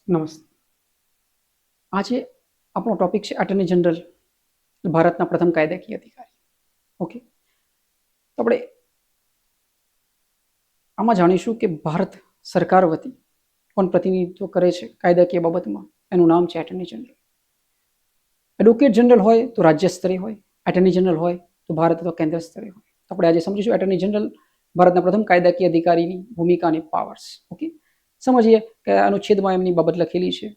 નમસ્તે. આજે આપણો ટોપિક છે એટર્ની જનરલ, ભારતના પ્રથમ કાયદાકીય અધિકારી. ઓકે, તો આપણે આમાં જાણીશું કે ભારત સરકાર વતી કોણ પ્રતિનિધિત્વ કરે છે કાયદાકીય બાબતમાં. એનું નામ છે એટર્ની જનરલ. એડવોકેટ જનરલ હોય તો રાજ્ય સ્તરે હોય, એટર્ની જનરલ હોય તો ભારત અથવા કેન્દ્ર સ્તરે હોય. આપણે આજે સમજીશું એટર્ની જનરલ, ભારતના પ્રથમ કાયદાકીય અધિકારીની ભૂમિકા અને પાવર્સ. ઓકે, સમજીએ કે અનુચ્છેદમાં એમની બાબત લખેલી છે,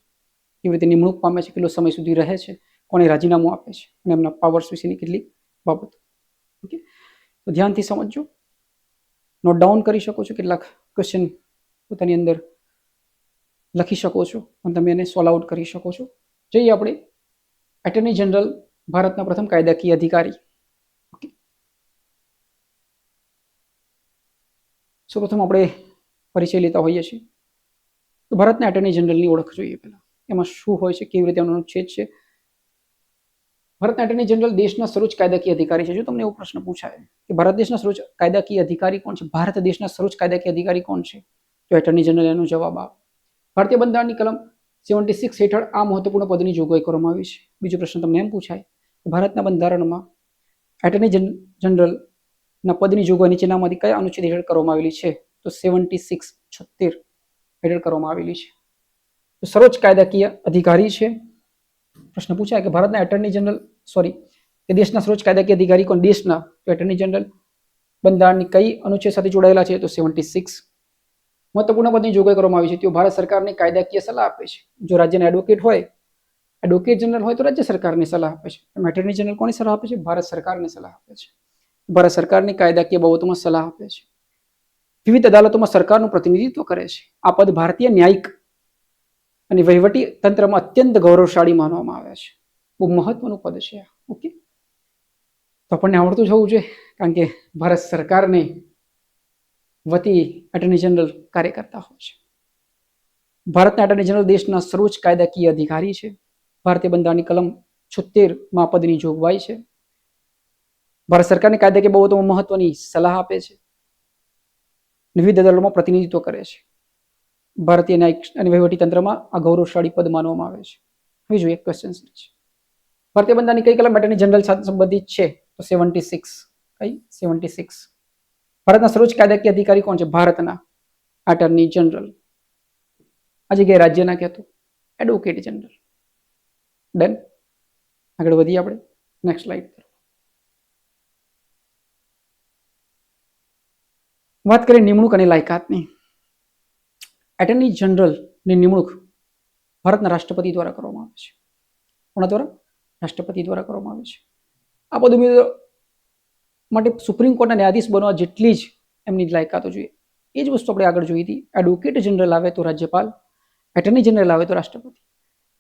કેવી રીતે નિમણૂક પામે છે, કેટલો સમય સુધી રહે છે, કોને રાજીનામું આપે છે, અને એમના પાવર્સ વિશેની કેટલીક બાબતો. ઓકે, તો ધ્યાનથી સમજજો, નોટ ડાઉન કરી શકો છો, કેટલાક ક્વેશ્ચન પોતાની અંદર લખી શકો છો અને તમે એને સોલ્વ આઉટ કરી શકો છો. જોઈએ આપણે એટર્ની જનરલ, ભારતના પ્રથમ કાયદાકીય અધિકારી. ઓકે, સૌપ્રથમ આપણે પરિચય લેતા હોઈએ છીએ. તો ભારતના એટર્ની જનરલની ઓળખ જોઈએ પહેલા. એમાં શું હોય છે, કેવી રીતે એનો અનુચ્છેદ છે. ભારતના એટર્ની જનરલ દેશના સર્વોચ્ચ કાયદાકીય અધિકારી છે. જો તમને એવો પ્રશ્ન પૂછાય કે ભારત દેશના સર્વોચ્ચ કાયદાકીય અધિકારી કોણ છે, ભારત દેશના સર્વોચ્ચ કાયદાકીય અધિકારી કોણ છે, તો એટર્ની જનરલ એનો જવાબ આવે. ભારતીય બંધારણની કલમ 76 હેઠળ આ મહત્વપૂર્ણ પદની જોગવાઈ કરવામાં આવી છે. બીજો પ્રશ્ન તમને એમ પૂછાય કે ભારતના બંધારણમાં એટર્ની જનરલના પદની જોગવાઈ નીચેનામાંથી કયા અનુચ્છેદ હેઠળ કરવામાં આવેલી છે, તો 76 હેઠળ કરવામાં આવેલી છે. તો સર્વોચ્ચ કાયદાકીય અધિકારી છે. પ્રશ્ન પૂછાય કે ભારતના એટર્ની જનરલ કે દેશના સર્વોચ્ચ કાયદાકીય અધિકારી કોણ, દેશના, તો એટર્ની જનરલ બંધારણની કઈ અનુચ્છેદ સાથે જોડાયેલા છે, તો 76. મહત્વપૂર્ણ પદની જોગવાઈ કરવામાં આવી છે. તેઓ ભારત સરકારને કાયદાકીય સલાહ આપે છે. જો રાજ્યના એડવોકેટ જનરલ હોય તો રાજ્ય સરકારને સલાહ આપે છે. એટર્ની જનરલ કોની સલાહ આપે છે, ભારત સરકારને સલાહ આપે છે. ભારત સરકારની કાયદાકીય બાબતોમાં સલાહ આપે છે. વિવિધ અદાલતોમાં સરકારનું પ્રતિનિધિત્વ કરે છે. આ પદ ભારતીય ન્યાયિક અને વહીવટી તંત્રમાં અત્યંત ગૌરવશાળી માનવામાં આવે છે. બહુ મહત્વનું પદ છે. ઓકે, તો આપણને આવડતું જ હોવું જોઈએ, કારણ કે ભારત સરકારને વતી એટર્ની જનરલ કાર્ય કરતા હોય છે. ભારતના એટર્ની જનરલ દેશના સર્વોચ્ચ કાયદાકીય અધિકારી છે. ભારતીય બંધારણની કલમ 76 પદની જોગવાઈ છે. ભારત સરકારની કાયદાકીય બાબતોમાં મહત્વની સલાહ આપે છે. વિવિધ અદાલતોમાં પ્રતિનિધિત્વ કરે છે. ભારતીય ન્યાયિક અને વહીવટી તંત્રમાં આ ગૌરવશાળી પદ માનવામાં આવે છે. હવે જોઈએ ક્વેશ્ચન છે, ભારતીય બંધારણની કઈ કલમ એટર્ની જનરલ સાથે સંબંધિત છે, તો 76. કઈ? 76. ભારતના સર્વોચ્ચ કાયદાકીય અધિકારી કોણ છે, ભારતના એટર્ની જનરલ. આ જગ્યાએ રાજ્યના કહેતો એડવોકેટ જનરલ. ડન. આગળ વધીએ આપણે નેક્સ્ટ સ્લાઇડ પર. વાત કરીએ નિમણૂક અને લાયકાતની. એટર્ની જનરલની નિમણૂક ભારતના રાષ્ટ્રપતિ દ્વારા કરવામાં આવે છે. કોના દ્વારા? રાષ્ટ્રપતિ દ્વારા કરવામાં આવે છે. આ પદ ઉમેદવાર માટે સુપ્રીમ કોર્ટના ન્યાયાધીશ બનવા જેટલી જ એમની લાયકાતો જોઈએ. એ જ વસ્તુ આપણે આગળ જોઈ હતી. એડવોકેટ જનરલ આવે તો રાજ્યપાલ, એટર્ની જનરલ આવે તો રાષ્ટ્રપતિ.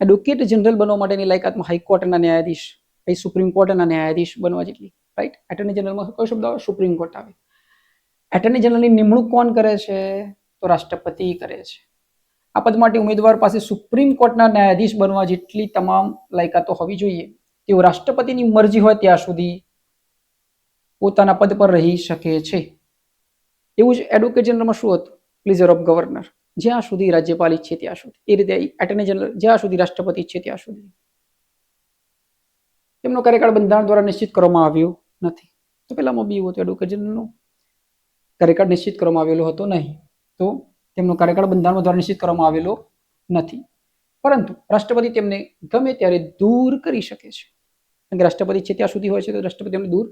એડવોકેટ જનરલ બનવા માટેની લાયકાતમાં હાઈકોર્ટના ન્યાયાધીશ, સુપ્રીમ કોર્ટના ન્યાયાધીશ બનવા જેટલી, રાઈટ. એટર્ની જનરલમાં કયો શબ્દ આવે? સુપ્રીમ કોર્ટ આવે. એટર્ની જનરલની નિમણૂક કોણ કરે છે, તો રાષ્ટ્રપતિ કરે છે. આ પદ માટે ઉમેદવાર પાસે સુપ્રીમ કોર્ટના ન્યાયાધીશ બનવા જેટલી તમામ લાયકાતો હોવી જોઈએ. તેઓ રાષ્ટ્રપતિની મરજી હોય ત્યાં સુધી પોતાના પદ પર રહી શકે છે. એવું જ એડવોકેટ જનરલમાં શું હતું? Pleasure of governor. જ્યાં સુધી રાજ્યપાલ ઈચ્છે ત્યાં સુધી. એ રીતે એટર્ની જનરલ જ્યાં સુધી રાષ્ટ્રપતિ ઈચ્છે ત્યાં સુધી. તેમનો કાર્યકાળ બંધારણ દ્વારા નિશ્ચિત કરવામાં આવ્યો નથી. તો પેલામાં બી એવું હતું, એડવોકેટ જનરલનો કાર્યકાળ નિશ્ચિત કરવામાં આવેલો હતો નહીં. તો તેમનો કાર્યકાળ બંધારણ દ્વારા નિશ્ચિત કરવામાં આવેલો નથી, પરંતુ રાષ્ટ્રપતિ તેમને ગમે ત્યારે દૂર કરી શકે છે. કારણ કે રાષ્ટ્રપતિ છે ત્યાં સુધી હોય છે, તો રાષ્ટ્રપતિ તેમને દૂર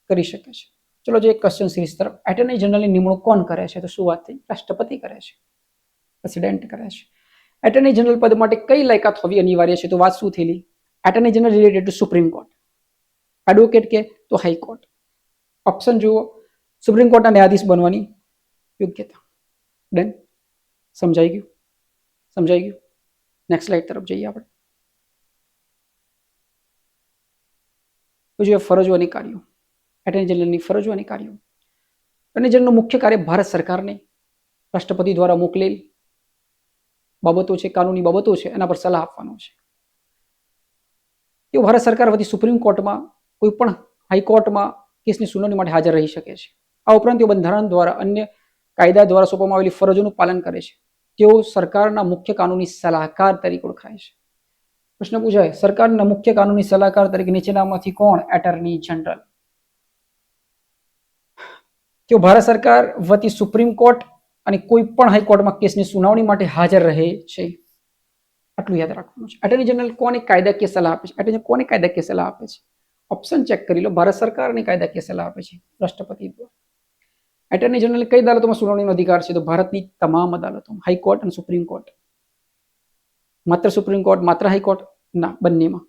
કરી શકે છે. ચલો જે ક્વેશ્ચન સિરીઝ તરફ. એટર્ની જનરલની નિમણૂક કોણ કરે છે, તો શું વાત થઈ? રાષ્ટ્રપતિ કરે છે, પ્રેસિડેન્ટ કરે છે. એટર્ની જનરલ પદ માટે કઈ લાયકાત હોવી અનિવાર્ય છે, તો વાત શું થયેલી? Attorney general related to supreme court, advocate કે તો હાઈકોર્ટ. ઓપ્શન જુઓ, સુપ્રીમ કોર્ટના ન્યાયાધીશ બનવાની યોગ્યતા. ડન. સમજાઈ ગયું? સમજાઈ ગયું. નેક્સ્ટ સ્લાઇડ તરફ જઈએ આપણે. જોઈએ ફરજો અને કાર્યો. એટર્ની જનરલની ફરજો અને કાર્યો. એટર્ની જનરલનું મુખ્ય કાર્ય ભારત સરકારને રાષ્ટ્રપતિ દ્વારા મોકલેલ બાબતો છે, કાનૂની બાબતો છે, એના પર સલાહ આપવાનો છે. તેઓ ભારત સરકાર વતી સુપ્રીમ કોર્ટમાં, કોઈ પણ હાઈકોર્ટમાં કેસની સુનાવણી માટે હાજર રહી શકે છે. આ ઉપરાંત તેઓ બંધારણ દ્વારા અન્ય કાયદા દ્વારા સોંપવામાં આવેલી ફરજોનું પાલન કરે છે. તેઓ સરકારના મુખ્ય કાનૂની સલાહકાર તરીકે ઓળખાય છે. પ્રશ્ન પૂછાય, સરકારના મુખ્ય કાનૂની સલાહકાર તરીકે નીચેનામાંથી કોણ? Attorney general. તેઓ ભારત સરકાર વતી સુપ્રીમ કોર્ટ અને કોઈ પણ હાઈકોર્ટમાં કેસની સુનાવણી માટે હાજર રહે છે. આટલું યાદ રાખવાનું છે. એટર્ની જનરલ કોને કાયદાકીય સલાહ આપે છે? એટર્ની કોને કાયદાકીય સલાહ આપે છે? ઓપ્શન ચેક કરી લો. ભારત સરકારને કાયદાકીય સલાહ આપે છે રાષ્ટ્રપતિ દ્વારા. એટર્ની જનરલ કઈ અદાલતોમાં સુનાવણીનો અધિકાર છે? તો ભારતની તમામ અદાલતોમાં, હાઈકોર્ટ અને સુપ્રીમ કોર્ટ. માત્ર સુપ્રીમ કોર્ટ, માત્ર હાઈકોર્ટ? ના, બંનેમાં.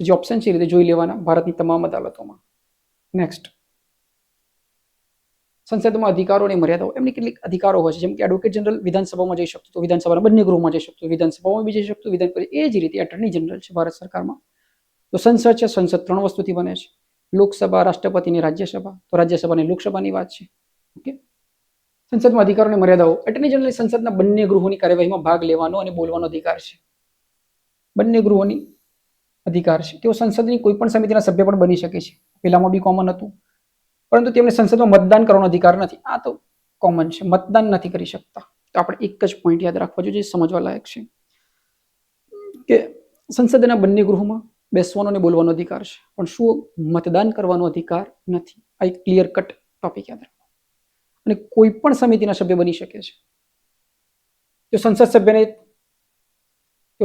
જે ઓપ્શન છે એ રીતે જોઈ લેવાના. ભારતની તમામ અદાલતોમાં. નેક્સ્ટ, સંસદમાં અધિકારો અને મર્યાદાઓ. એમની કેટલીક અધિકારો હોય છે, જેમ કે એડવોકેટ જનરલ વિધાનસભામાં જઈ શકતો, તો વિધાનસભાના બંને ગૃહમાં જઈ શકતો, વિધાનસભામાં બી જઈ શકતો, વિધાન પરિષદ. એ જ રીતે એટર્ની જનરલ છે ભારત સરકારમાં. તો સંસદ છે, સંસદ 3 વસ્તુથી બને છે: લોકસભા, રાષ્ટ્રપતિ, રાજ્યસભા. તો રાજ્યસભા અને લોકસભાની વાત છે. ઓકે. સંસદમાં અધિકારો અને મર્યાદાઓ. એટર્ની જનરલ સંસદના બંને ગૃહોની કાર્યવાહીમાં ભાગ લેવાનો અને બોલવાનો અધિકાર છે. બંને ગૃહોની અધિકાર છે. તેઓ સંસદની કોઈ પણ સમિતિના સભ્ય પણ બની શકે છે. પેલામાં બી કોમન હતું, પરંતુ તેમને સંસદમાં મતદાન કરવાનો અધિકાર નથી. આ તો કોમન છે, મતદાન નથી કરી શકતા. તો આપણે એક જ પોઈન્ટ યાદ રાખવા જોઈએ, જે સમજવા લાયક છે, કે સંસદના બંને ગૃહોમાં બેસવાનો અને બોલવાનો અધિકાર છે, પણ શું મતદાન કરવાનો અધિકાર નથી. આ એક ક્લિયર કટ ટોપિક યાદ રાખો. અને કોઈ પણ સમિતિના સભ્ય બની શકે છે. તો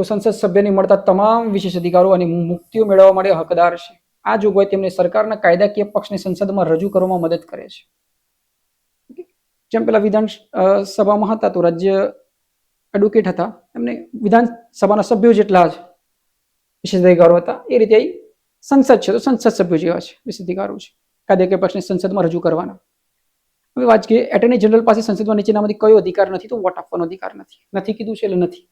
સંસદ સભ્યને મળતા તમામ વિશેષ અધિકારો અને મુક્તિઓ મેળવવા માટે હકદાર છે. આ જોગવાઈ તેમને સરકારના કાયદાકીય પક્ષને સંસદમાં રજૂ કરવામાં મદદ કરે છે. જેમ પેલા વિધાનસભામાં હતા તો રાજ્ય એડવોકેટ હતા, એમને વિધાનસભાના સભ્યો જેટલા જ વિશેષ અધિકારો હતા. એ રીતે સંસદ છે તો સંસદ સભ્યો જેવા છે, વિશેષ અધિકારો છે કાયદાકીય પક્ષને સંસદમાં રજૂ કરવાના. હવે વાત કરીએ, એટર્ની જનરલ પાસે સંસદમાં નીચેનામાંથી કયો અધિકાર નથી? તો વોટ આપવાનો અધિકાર નથી. નથી કીધું છે એટલે નથી.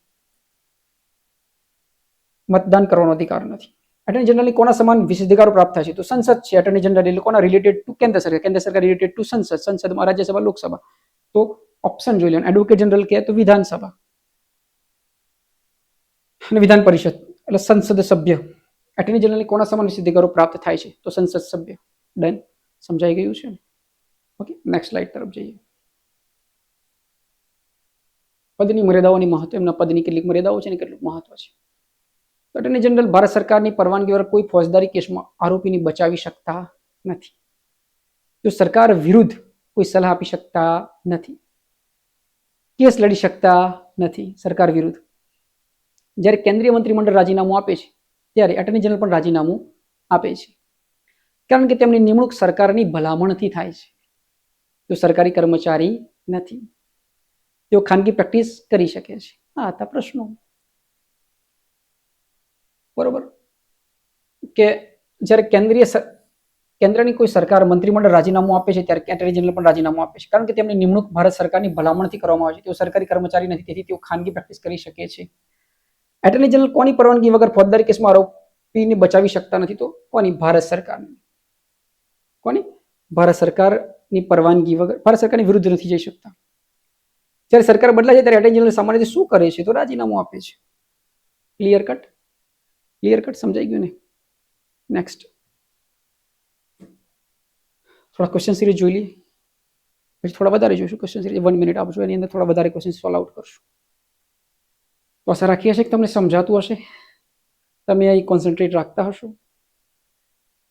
મતદાન કરવાનો અધિકાર નથી. એટર્ની જનરલની કોના સમાન વિશેષ અધિકારો પ્રાપ્ત થાય છે? તો સંસદ છે. એટર્ની જનરલ એટલે કોના રિલેટેડ ટુ? કેન્દ્ર સરકાર. કેન્દ્ર સરકાર રિલેટેડ ટુ સંસદ. સંસદમાં રાજ્યસભા, લોકસભા. તો ઓપ્શન જોઈ લેવાનું. એડવોકેટ જનરલ કહે તો વિધાનસભા અને વિધાન પરિષદ એટલે સંસદ સભ્ય. એટર્ની જનરલની કોના સમાન વિશેષ અધિકારો પ્રાપ્ત થાય છે? તો સંસદ સભ્ય. ડન, સમજાઈ ગયું છે ને? ઓકે, નેક્સ્ટ સ્લાઇડ તરફ જઈએ. પદની મર્યાદાઓની મહત્વ. એમના પદની કેટલીક મર્યાદાઓ છે અને કેટલું મહત્વ છે. એટર્ની જનરલ ભારત સરકારની પરવાનગી વગર કોઈ ફોજદારી કેસમાં આરોપીને બચાવી શકતા નથી. જો સરકાર વિરુદ્ધ કોઈ સલાહ આપી શકતા નથી. કેસ લડી શકતા નથી સરકાર વિરુદ્ધ. જ્યારે કેન્દ્રીય મંત્રીમંડળ રાજીનામું આપે છે ત્યારે એટર્ની જનરલ પણ રાજીનામું આપે છે, કારણ કે તેમની નિમણૂક સરકારની ભલામણથી થાય છે. તો સરકારી કર્મચારી નથી, તેઓ ખાનગી પ્રેક્ટિસ કરી શકે છે. આ હતા પ્રશ્નો. બરોબર, કે જ્યારે કેન્દ્રની કોઈ સરકાર મંત્રીમંડળ રાજીનામું આપે છે ત્યારે એટર્ની જનરલ પણ રાજીનામું આપે છે, કારણ કે તેમની નિમણૂક ભારત સરકારની ભલામણથી કરવામાં આવે છે. તેઓ સરકારી કર્મચારી નથી, તેથી તેઓ ખાનગી પ્રેક્ટિસ કરી શકે છે. એટર્ની જનરલ કોની પરવાનગી વગર ફોજદારી કેસમાં આરોપીને બચાવી શકતા નથી? તો કોની? ભારત સરકારની. કોની? ભારત સરકારની પરવાનગી વગર, ભારત સરકારની વિરુદ્ધ નથી જઈ શકતા. જ્યારે સરકાર બદલાય છે ત્યારે એટર્ની જનરલ સામાન્ય રીતે શું કરે છે? તો રાજીનામું આપે છે. Clear cut? ક્લિયર કટ, સમજાઈ ગયું ને? નેક્સ્ટ થોડા ક્વેશ્ચન સિરીઝ જોઈ લઈએ, પછી થોડા વધારે જોઈશું. ક્વેશ્ચન સિરીઝ 1 મિનિટ આપજો, એની અંદર થોડા વધારે ક્વેશ્ચન સોલ્વ આઉટ કરશું. તો આશા રાખીએ છીએ કે તમને સમજાતું હશે, તમે અહીં કોન્સન્ટ્રેટ રાખતા હશો,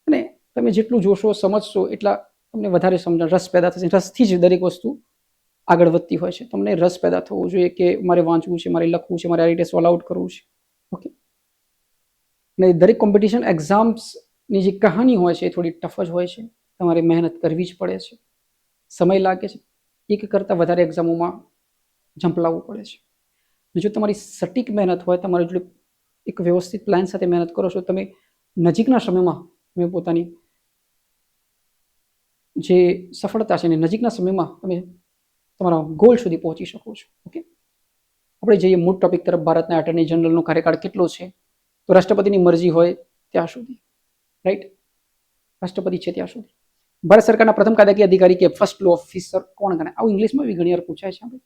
અને તમે જેટલું જોશો, સમજશો, એટલા તમને વધારે સમજણ, રસ પેદા થશે. રસથી જ દરેક વસ્તુ આગળ વધતી હોય છે. તમને રસ પેદા થવો જોઈએ કે મારે વાંચવું છે, મારે લખવું છે, મારે આ રીતે સોલ્વ આઉટ કરવું છે. ઓકે, ને દરેક કોમ્પિટિશન એક્ઝામ્સની જે કહાની હોય છે એ થોડી ટફ જ હોય છે. તમારે મહેનત કરવી જ પડે છે, સમય લાગે છે. એક કરતાં વધારે એક્ઝામોમાં ઝંપલાવવું પડે છે. જો તમારી સટીક મહેનત હોય, તમારી જોડે એક વ્યવસ્થિત પ્લાન સાથે મહેનત કરો છો, તમે નજીકના સમયમાં તમે પોતાની જે સફળતા છે ને નજીકના સમયમાં તમે તમારા ગોલ સુધી પહોંચી શકો છો. ઓકે, આપણે જઈએ મૂળ ટોપિક તરફ. ભારતના એટર્ની જનરલનો કાર્યકાળ કેટલો છે? તો રાષ્ટ્રપતિની મરજી હોય ત્યાં સુધી, રાઈટ? રાષ્ટ્રપતિ છે ત્યાં સુધી. ભારત સરકારના પ્રથમ કાયદાકીય અધિકારી કે ફર્સ્ટ લો ઓફિસર કોણ ગણાય? આવું ઇંગ્લિશમાં બી ઘણી વાર પૂછાય છે. આપણે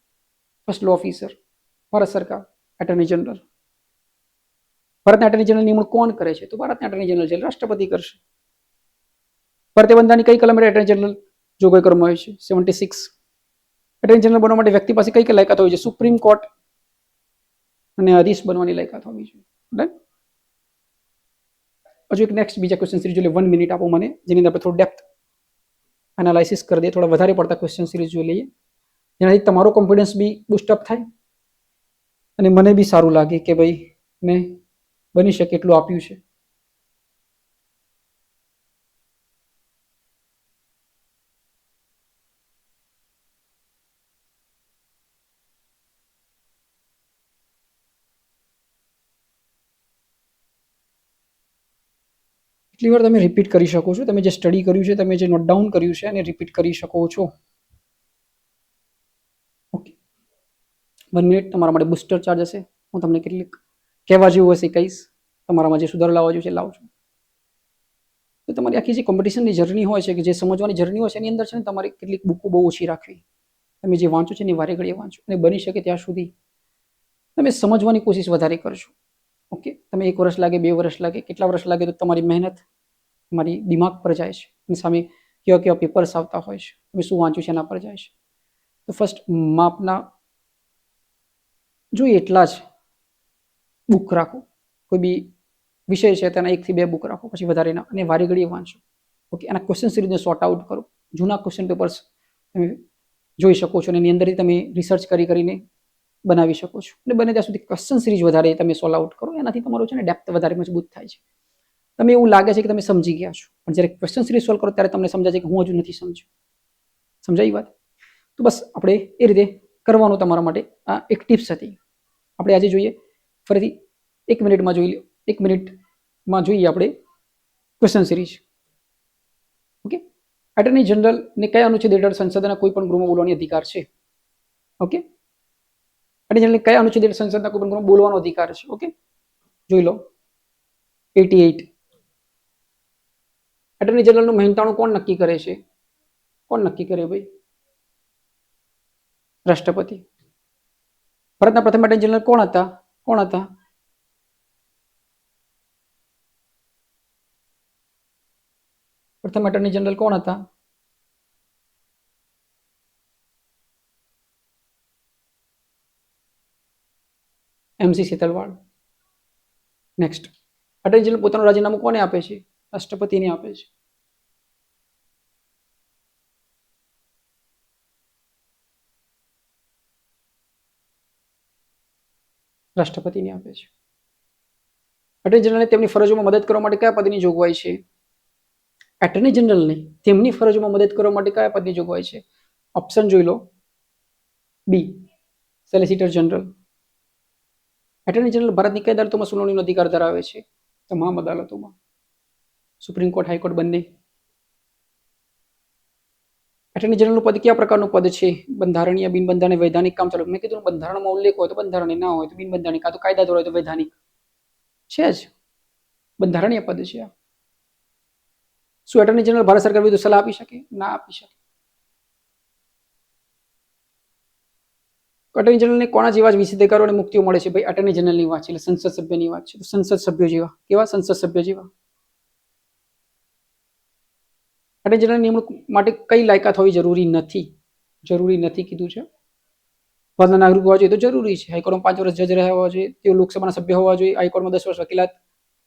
ફર્સ્ટ લો ઓફિસર, ભારત સરકાર, એટર્ની જનરલ. ભારતના એટર્ની જનરલ નિમણૂક કોણ કરે છે? તો ભારતના એટર્ની જનરલ છે, રાષ્ટ્રપતિ કરશે. ભારતીય બંધારણની કઈ કલમ એટર્ની જનરલ જોગવાઈ કરવામાં આવી છે? 76. એટર્ની જનરલ બનવા માટે વ્યક્તિ પાસે કઈ કઈ લાયકાત હોવી જોઈએ? સુપ્રીમ કોર્ટ અને ન્યાયાધીશ બનવાની લાયકાત હોવી જોઈએ. રાઈટ? હજુ એક નેક્સ્ટ બીજા ક્વેશ્ચન સિરીઝ જોઈ લે. 1 મિનિટ આપો મને, જેની અંદર આપણે થોડું ડેપ્થ એનાલિસિસ કરી દઈએ, થોડા વધારે પડતા ક્વેશ્ચન સિરીઝ જોઈ લઈએ, જેનાથી તમારો કોન્ફિડન્સ બી બુસ્ટઅપ થાય અને મને બી સારું લાગે કે ભાઈ મેં બની શકે એટલું આપ્યું છે. એટલી વાર તમે રિપીટ કરી શકો છો. તમે જે સ્ટડી કર્યું છે, તમે જે નોટ ડાઉન કર્યું છે, એને રિપીટ કરી શકો છો. ઓકે, 1 મિનિટ તમારા માટે બુસ્ટર ચાર્જ હશે. હું તમને કેટલીક કહેવા જેવું હશે કહીશ, તમારામાં જે સુધારો લાવવા જોઈએ લાવજો. તો તમારી આખી જે કોમ્પિટિશનની જર્ની હોય છે, કે જે સમજવાની જર્ની હોય છે, એની અંદર છે ને તમારી કેટલીક બુકો બહુ ઓછી રાખવી. તમે જે વાંચો છો એની વારે ઘડીએ વાંચો, અને બની શકે ત્યાં સુધી તમે સમજવાની કોશિશ વધારે કરશો. ઓકે, તમે 1 વર્ષ લાગે, 2 વર્ષ લાગે, કેટલા વર્ષ લાગે, તો તમારી મહેનત તમારી દિમાગ પર જાય છે, અને સામે કેવા કેવા પેપર્સ આવતા હોય છે, તમે શું વાંચ્યું છે એના પર જાય છે. તો ફર્સ્ટ માપના જોઈએ એટલા જ બુક રાખો. કોઈ બી વિષય છે તેના 1 થી 2 બુક રાખો, પછી વધારે ના, અને વારે ઘડીએ વાંચો. ઓકે, આના ક્વેશ્ચન સિરીઝને સોર્ટ આઉટ કરો. જૂના ક્વેશ્ચન પેપર્સ તમે જોઈ શકો છો, અને એની અંદરથી તમે રિસર્ચ કરીને બનાવી શકો છો. અને બને ત્યાં સુધી ક્વેશ્ચન સિરીઝ વધારે તમે સોલ્વ આઉટ કરો, એનાથી તમારું છે ને ડેપ્થ વધારે મજબૂત થાય છે. તમે એવું લાગે છે કે તમે સમજી ગયા છો, પણ જ્યારે ક્વેશ્ચન સિરીઝ સોલ્વ કરો ત્યારે તમને સમજાય છે કે હું હજુ નથી સમજ્યો. સમજાઈ વાત? તો બસ આપણે એ રીતે કરવાનું તમારા માટે આ એક ટિપ્સ હતી. આપણે આજે જોઈએ ફરીથી 1 મિનિટમાં જોઈ લો. 1 મિનિટમાં જોઈએ આપણે question series. Okay, attorney general ને કયા અનુચ્છેદ હેઠળ સંસદના કોઈ પણ ગૃહમાં બોલવાનો અધિકાર છે? ઓકે, એટર્ની જનરલ કયા અનુચ્છેદ હેઠળ સંસદના કોઈ પણ ગૃહમાં બોલવાનો અધિકાર છે? ઓકે, જોઈ લો 88. એટર્ની જનરલનું મહેનતાણું કોણ નક્કી કરે છે? કોણ નક્કી કરે ભાઈ? રાષ્ટ્રપતિ. ભારતના પ્રથમ એટર્ની જનરલ કોણ હતા? કોણ હતા? પ્રથમ એટર્ની જનરલ કોણ હતા? MC સેતરવાળ. નેક્સ્ટ, એટર્ની જનરલ પોતાનું રાજીનામું કોને આપે છે? રાષ્ટ્રપતિને આપે છે. રાષ્ટ્રપતિને આપે છે. એટર્ની જનરલને તેમની ફરજોમાં મદદ કરવા માટે કયા પદની જોગવાઈ છે? એટર્ની જનરલને તેમની ફરજોમાં મદદ કરવા માટે કયા પદની જોગવાઈ છે? ઓપ્શન જોઈ લો. બી, સોલિસિટર જનરલ. એટર્ની જનરલ ભારતની કઈ અદાલતોમાં સુનાવણીનો અધિકાર ધરાવે છે? તમામ અદાલતોમાં. સુપ્રીમ કોર્ટ, હાઈકોર્ટ બંને. એટર્ની જનરલનું પદ કયા પ્રકારનું પદ છે? બંધારણીય, બિન બંધારણીય, વૈધાનિક, કામ ચાલુ. મેં કીધું બંધારણમાં ઉલ્લેખ હોય તો બંધારણીય, ના હોય તો બિન બંધારણીય, કાં તો કાયદા દ્વારા હોય તો વૈધાનિક. છે જ બંધારણીય પદ છે આ. શું એટર્ની જનરલ ભારત સરકાર વિરુદ્ધ સલાહ આપી શકે? ના આપી શકે. એટર્ની જનરલને કોના જેવા જ વિશેષાધિકારો અને મુક્તિઓ મળે છે? ભાઈ એટર્ની જનરલની વાત છે, એટલે સંસદ સભ્યની વાત છે. તો સંસદ સભ્યો જેવા. કેવા? સંસદ સભ્ય જેવા. એટર્ની જનરલની નિમણૂક માટે કઈ લાયકાત હોવી જરૂરી નથી? જરૂરી નથી કીધું છે. ભારતના નાગરિક હોવા જોઈએ તો જરૂરી છે. હાઈકોર્ટમાં 5 વર્ષ જજ રહ્યા હોવા જોઈએ, તેઓ લોકસભાના સભ્ય હોવા જોઈએ, હાઈકોર્ટમાં 10 વર્ષ વકીલાત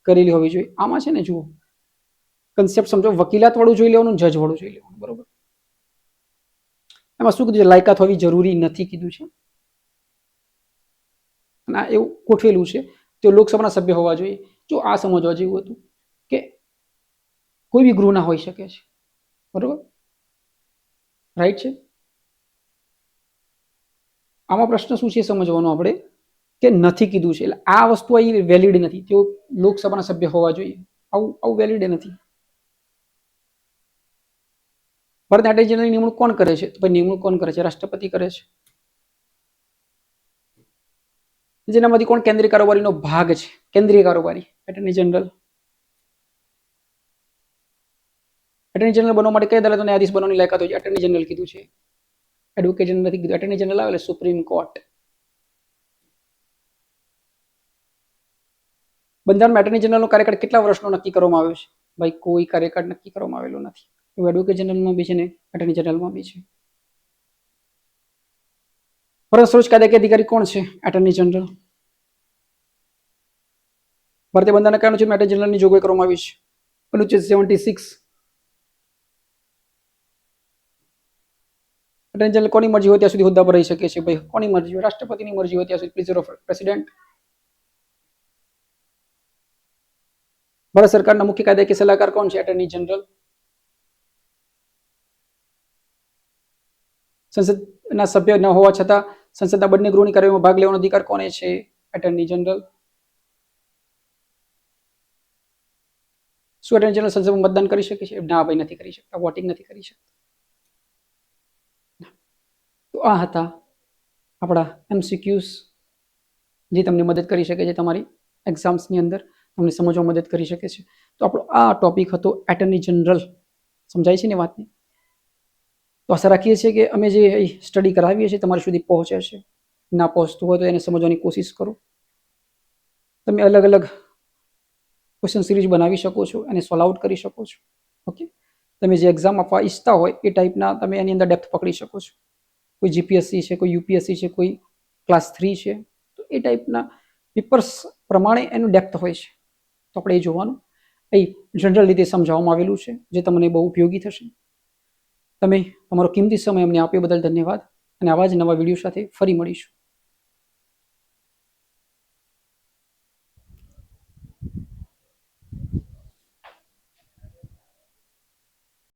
કરેલી હોવી જોઈએ. આમાં છે ને જુઓ, કન્સેપ્ટ સમજો, વકીલાત વાળું જોઈ લેવાનું, જજ વાળું જોઈ લેવાનું. બરોબર? એમાં શું કીધું છે? લાયકાત હોવી જરૂરી નથી કીધું છે. અને એવું ગોઠવેલું છે, તેઓ લોકસભાના સભ્ય હોવા જોઈએ. જો આ સમજવા જેવું હતું કે કોઈ બી ગૃહના હોઈ શકે છે. બરોબર? રાઈટ છે. આમાં પ્રશ્ન શું છે સમજવાનો આપણે, કે નથી કીધું છે, એટલે આ વસ્તુ અહીં વેલિડ નથી. તેઓ લોકસભાના સભ્ય હોવા જોઈએ. આવું વેલિડ નથી. ભારત એટર્ની જનરલની નિમણૂક કોણ કરે છે? તો નિમણૂક કોણ કરે છે? રાષ્ટ્રપતિ કરે છે. જેનામાંથી કોણ કેન્દ્રીય કારોબારીનો ભાગ છે? કેન્દ્રીય કારોબારી એટર્ની જનરલ. એટર્ની જનરલ બનવા માટે કઈ અદાલતનો ન્યાયાધીશ બનવાની લાયકાત હોય છે? એટર્ની જનરલ કીધું છે. એડવોકેટ જનરલ નથી કીધું. એટર્ની જનરલ આવે એટલે સુપ્રીમ કોર્ટ. બંધારણમાં એટર્ની જનરલનો કાર્યકાળ કેટલા વર્ષનો નક્કી કરવામાં આવ્યો છે? ભાઈ કોઈ કાર્યકાળ નક્કી કરવામાં આવેલો નથી. એવું એડવોકેટ જનરલમાં બી છે ને એટર્ની જનરલમાં બી છે. ભારત સર્વોચ્ચ કાયદાકીય અધિકારી કોણ છે? Attorney general. ભારતીય બંધારણના કયા અનુચ્છેદમાં એટર્ની જનરલની જોગવાઈ કરવામાં આવી છે? અનુચ્છેદ 76. એટર્ની જનરલ કોની મરજી હોય ત્યાં સુધી હોદ્દા પર રહી શકે છે? ભાઈ કોની મરજી હોય? રાષ્ટ્રપતિની મરજી હોય ત્યાં સુધી. Pleasure of president. ભારત સરકારના મુખ્ય કાયદાકીય સલાહકાર કોણ છે? Attorney general. સંસદના સભ્ય ન હોવા છતાં સંસદના બંને ગૃહની કાર્યમાં ભાગ લેવાનો અધિકાર કોને છે? Attorney general. શું એટર્ની જનરલ સંસદમાં મતદાન કરી શકે છે? ના ભાઈ, નથી કરી શકતા. વોટિંગ નથી કરી શકતા. તો આ હતા આપણા MCQs જે તમને મદદ કરી શકે છે તમારી એક્ઝામ્સની અંદર, તમને સમજવા મદદ કરી શકે છે. તો આપણો આ ટોપિક હતો એટર્ની જનરલ. સમજાય છે ને વાતને? તો આશા રાખીએ છીએ કે અમે જે સ્ટડી કરાવીએ છીએ તમારી સુધી પહોંચે છે. ના પહોંચતું હોય તો એને સમજવાની કોશિશ કરો. તમે અલગ અલગ ક્વેશ્ચન સિરીઝ બનાવી શકો છો અને સોલ્વ આઉટ કરી શકો છો. ઓકે, તમે જે એક્ઝામ આપવા ઈચ્છતા હોય એ ટાઈપના તમે એની અંદર ડેપ્થ પકડી શકો છો. કોઈ GPSC છે, કોઈ UPSC છે, કોઈ ક્લાસ 3 છે, તો એ ટાઈપના પેપર્સ પ્રમાણે એનું ડેપ્થ હોય છે. તો આપણે એ જોવાનું. એ જનરલ રીતે સમજાવવામાં આવેલું છે જે તમને બહુ ઉપયોગી થશે. તમે તમારો કિંમતી સમય અમને આપ્યો બદલ ધન્યવાદ અને આવા જ નવા વિડીયો સાથે ફરી મળીશું.